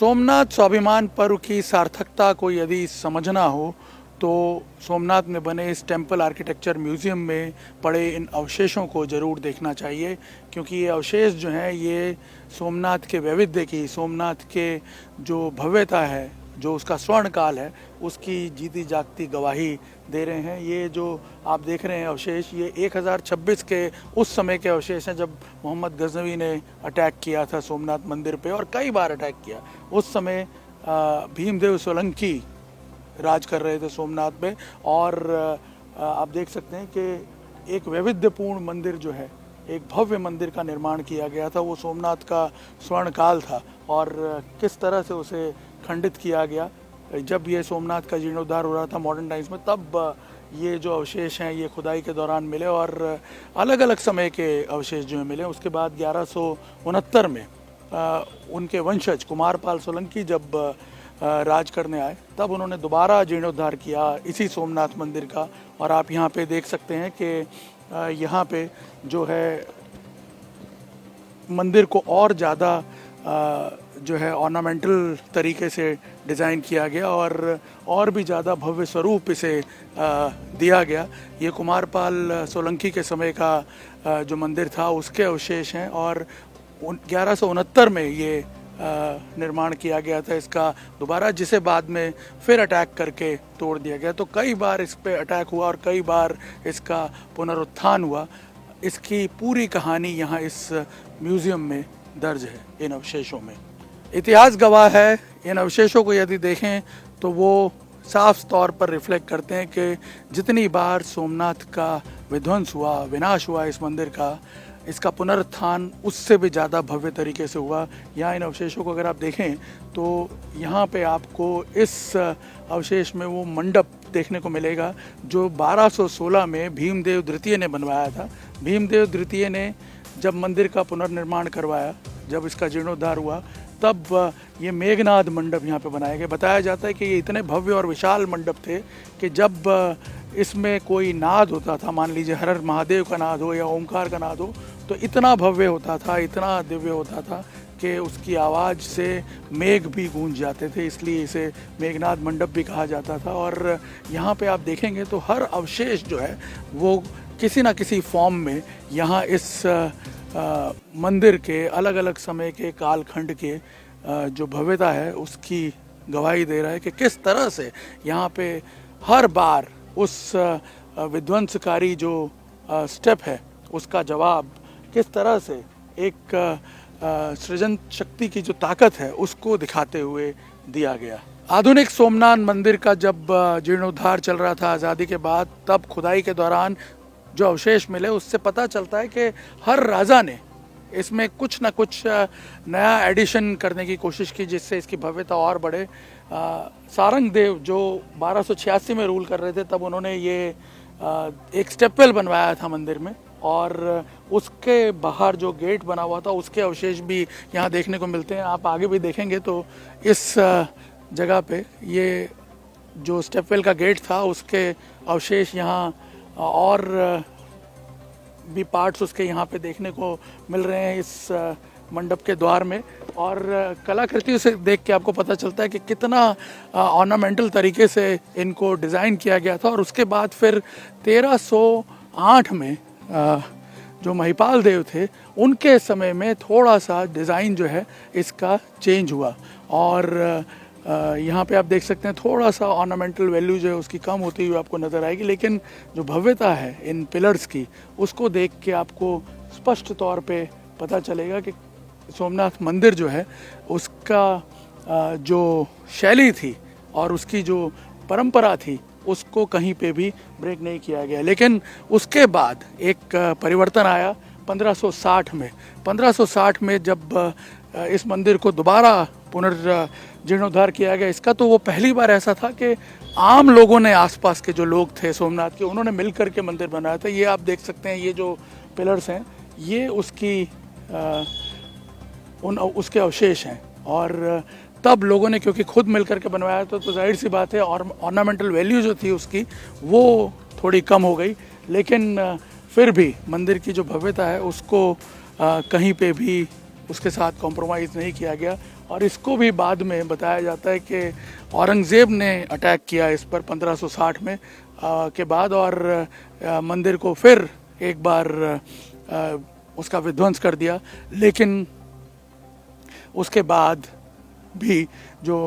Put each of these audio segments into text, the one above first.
सोमनाथ स्वाभिमान पर्व की सार्थकता को यदि समझना हो तो सोमनाथ में बने इस टेम्पल आर्किटेक्चर म्यूज़ियम में पड़े इन अवशेषों को ज़रूर देखना चाहिए, क्योंकि ये अवशेष जो हैं ये सोमनाथ के वैविध्य की, सोमनाथ के जो भव्यता है, जो उसका स्वर्ण काल है, उसकी जीती जागती गवाही दे रहे हैं। ये जो आप देख रहे हैं अवशेष, ये 1026 के उस समय के अवशेष हैं जब मोहम्मद गजनवी ने अटैक किया था सोमनाथ मंदिर पे, और कई बार अटैक किया। उस समय भीमदेव सोलंकी राज कर रहे थे सोमनाथ पे, और आप देख सकते हैं कि एक वैविध्यपूर्ण मंदिर जो है, एक भव्य मंदिर का निर्माण किया गया था। वो सोमनाथ का स्वर्ण काल था और किस तरह से उसे खंडित किया गया। जब ये सोमनाथ का जीर्णोद्धार हो रहा था मॉडर्न टाइम्स में, तब ये जो अवशेष हैं ये खुदाई के दौरान मिले और अलग अलग समय के अवशेष जो हैं मिले। उसके बाद 1169 में उनके वंशज कुमारपाल सोलंकी जब राज करने आए, तब उन्होंने दोबारा जीर्णोद्धार किया इसी सोमनाथ मंदिर का। और आप यहाँ पे देख सकते हैं कि यहाँ पे जो है मंदिर को और ज़्यादा जो है ऑर्नामेंटल तरीके से डिज़ाइन किया गया और भी ज़्यादा भव्य स्वरूप इसे दिया गया। ये कुमारपाल सोलंकी के समय का जो मंदिर था उसके अवशेष हैं, और 1169 में ये निर्माण किया गया था इसका दोबारा, जिसे बाद में फिर अटैक करके तोड़ दिया गया। तो कई बार इस पे अटैक हुआ और कई बार इसका पुनरुत्थान हुआ। इसकी पूरी कहानी यहाँ इस म्यूज़ियम में दर्ज है, इन अवशेषों में। इतिहास गवाह है, इन अवशेषों को यदि देखें तो वो साफ तौर पर रिफ्लेक्ट करते हैं कि जितनी बार सोमनाथ का विध्वंस हुआ, विनाश हुआ इस मंदिर का, इसका पुनरुत्थान उससे भी ज़्यादा भव्य तरीके से हुआ। यहाँ इन अवशेषों को अगर आप देखें तो यहाँ पे आपको इस अवशेष में वो मंडप देखने को मिलेगा जो 1216 में भीमदेव द्वितीय ने बनवाया था। भीमदेव द्वितीय ने जब मंदिर का पुनर्निर्माण करवाया, जब इसका जीर्णोद्धार हुआ, तब ये मेघनाद मंडप यहाँ पे बनाए गए। बताया जाता है कि ये इतने भव्य और विशाल मंडप थे कि जब इसमें कोई नाद होता था, मान लीजिए हर हर महादेव का नाद हो या ओंकार का नाद हो, तो इतना भव्य होता था, इतना दिव्य होता था कि उसकी आवाज़ से मेघ भी गूंज जाते थे, इसलिए इसे मेघनाद मंडप भी कहा जाता था। और यहाँ पे आप देखेंगे तो हर अवशेष जो है वो किसी न किसी फॉर्म में यहाँ इस मंदिर के अलग अलग समय के कालखंड के जो भव्यता है उसकी गवाही दे रहा है कि किस तरह से यहाँ पे हर बार उस विध्वंसकारी जो स्टेप है उसका जवाब किस तरह से एक सृजन शक्ति की जो ताकत है उसको दिखाते हुए दिया गया। आधुनिक सोमनाथ मंदिर का जब जीर्णोद्धार चल रहा था आज़ादी के बाद, तब खुदाई के दौरान जो अवशेष मिले उससे पता चलता है कि हर राजा ने इसमें कुछ ना कुछ नया एडिशन करने की कोशिश की जिससे इसकी भव्यता और बढ़े। सारंगदेव जो 1286 में रूल कर रहे थे, तब उन्होंने ये एक स्टेपवेल बनवाया था मंदिर में, और उसके बाहर जो गेट बना हुआ था उसके अवशेष भी यहाँ देखने को मिलते हैं। आप आगे भी देखेंगे तो इस जगह पे ये जो स्टेपवेल का गेट था उसके अवशेष यहाँ और भी पार्ट्स उसके यहाँ पे देखने को मिल रहे हैं इस मंडप के द्वार में। और कलाकृतियों से देख के आपको पता चलता है कि कितना ऑर्नामेंटल तरीके से इनको डिज़ाइन किया गया था। और उसके बाद फिर 1308 में जो महिपाल देव थे उनके समय में थोड़ा सा डिज़ाइन जो है इसका चेंज हुआ, और यहाँ पे आप देख सकते हैं थोड़ा सा ऑर्नामेंटल वैल्यू जो है उसकी कम होती हुई आपको नज़र आएगी, लेकिन जो भव्यता है इन पिलर्स की उसको देख के आपको स्पष्ट तौर पे पता चलेगा कि सोमनाथ मंदिर जो है उसका जो शैली थी और उसकी जो परंपरा थी उसको कहीं पे भी ब्रेक नहीं किया गया। लेकिन उसके बाद एक परिवर्तन आया 1560 में। 1560 में जब इस मंदिर को दोबारा पुनर्जीर्णोद्धार किया गया इसका, तो वो पहली बार ऐसा था कि आम लोगों ने, आसपास के जो लोग थे सोमनाथ के, उन्होंने मिल कर के मंदिर बनाया था। ये आप देख सकते हैं, ये जो पिलर्स हैं ये उसके अवशेष हैं। और तब लोगों ने क्योंकि खुद मिल कर के बनवाया था तो जाहिर सी बात है और ऑर्नामेंटल वैल्यू जो थी उसकी वो थोड़ी कम हो गई, लेकिन फिर भी मंदिर की जो भव्यता है उसको कहीं पे भी उसके साथ कॉम्प्रोमाइज़ नहीं किया गया। और इसको भी बाद में बताया जाता है कि औरंगज़ेब ने अटैक किया इस पर 1560 में के बाद, और मंदिर को फिर एक बार उसका विध्वंस कर दिया। लेकिन उसके बाद भी जो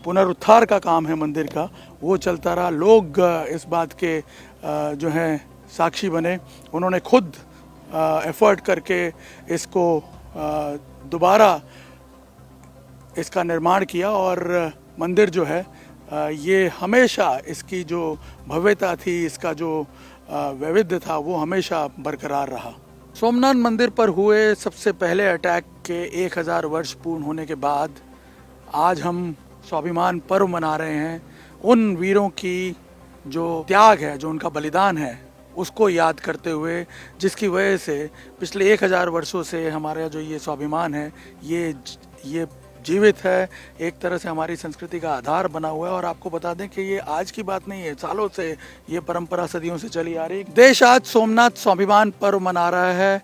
पुनरुद्धार का काम है मंदिर का, वो चलता रहा। लोग इस बात के जो हैं साक्षी बने। उन्होंने खुद एफर्ट करके इसको दोबारा इसका निर्माण किया, और मंदिर जो है ये हमेशा इसकी जो भव्यता थी, इसका जो वैविध्य था, वो हमेशा बरकरार रहा। सोमनाथ मंदिर पर हुए सबसे पहले अटैक के 1000 वर्ष पूर्ण होने के बाद आज हम स्वाभिमान पर्व मना रहे हैं। उन वीरों की जो त्याग है, जो उनका बलिदान है, उसको याद करते हुए, जिसकी वजह से पिछले 1000 वर्षों से हमारा जो ये स्वाभिमान है ये जीवित है, एक तरह से हमारी संस्कृति का आधार बना हुआ है। और आपको बता दें कि ये आज की बात नहीं है, सालों से ये परंपरा सदियों से चली आ रही है। देश आज सोमनाथ स्वाभिमान पर्व मना रहा है।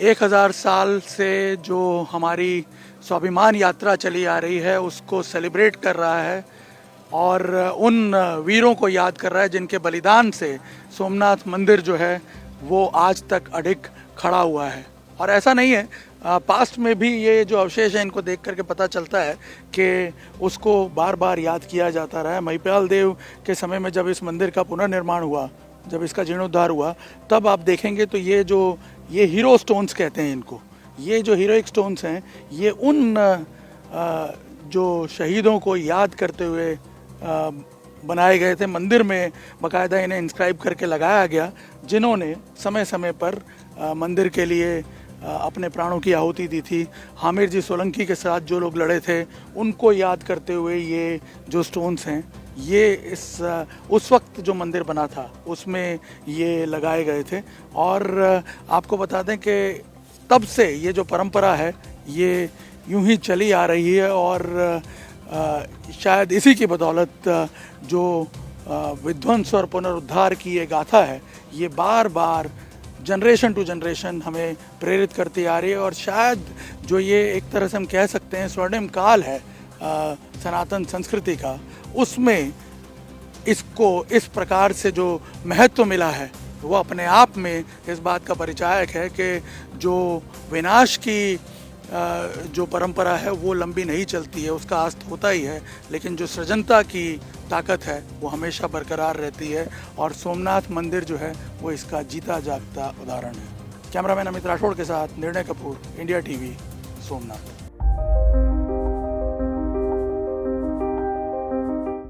1000 साल से जो हमारी स्वाभिमान यात्रा चली आ रही है उसको सेलिब्रेट कर रहा है, और उन वीरों को याद कर रहा है जिनके बलिदान से सोमनाथ मंदिर जो है वो आज तक अडिग खड़ा हुआ है। और ऐसा नहीं है, पास्ट में भी ये जो अवशेष है इनको देख करके पता चलता है कि उसको बार बार याद किया जाता रहा है। महिपाल देव के समय में जब इस मंदिर का पुनर्निर्माण हुआ, जब इसका जीर्णोद्धार हुआ, तब आप देखेंगे तो ये हीरो स्टोन्स कहते हैं इनको, ये जो हीरोइक स्टोन्स हैं, ये उन जो शहीदों को याद करते हुए बनाए गए थे। मंदिर में बाकायदा इन्हें इंस्क्राइब करके लगाया गया, जिन्होंने समय समय पर मंदिर के लिए अपने प्राणों की आहुति दी थी। हामिर जी सोलंकी के साथ जो लोग लड़े थे, उनको याद करते हुए ये जो स्टोन्स हैं, ये उस वक्त जो मंदिर बना था उसमें ये लगाए गए थे। और आपको बता दें कि तब से ये जो परंपरा है ये यूं ही चली आ रही है, और शायद इसी की बदौलत जो विध्वंस और पुनरुद्धार की ये गाथा है, ये बार बार जनरेशन टू जनरेशन हमें प्रेरित करती आ रही है। और शायद जो ये एक तरह से हम कह सकते हैं स्वर्णिम काल है सनातन संस्कृति का, उसमें इसको इस प्रकार से जो महत्व मिला है वो अपने आप में इस बात का परिचायक है कि जो विनाश की जो परंपरा है वो लंबी नहीं चलती है, उसका अस्त होता ही है, लेकिन जो सृजनता की ताकत है वो हमेशा बरकरार रहती है। और सोमनाथ मंदिर जो है वो इसका जीता जागता उदाहरण है। कैमरामैन अमित राठौड़ के साथ निर्णय कपूर, इंडिया टीवी, सोमनाथ।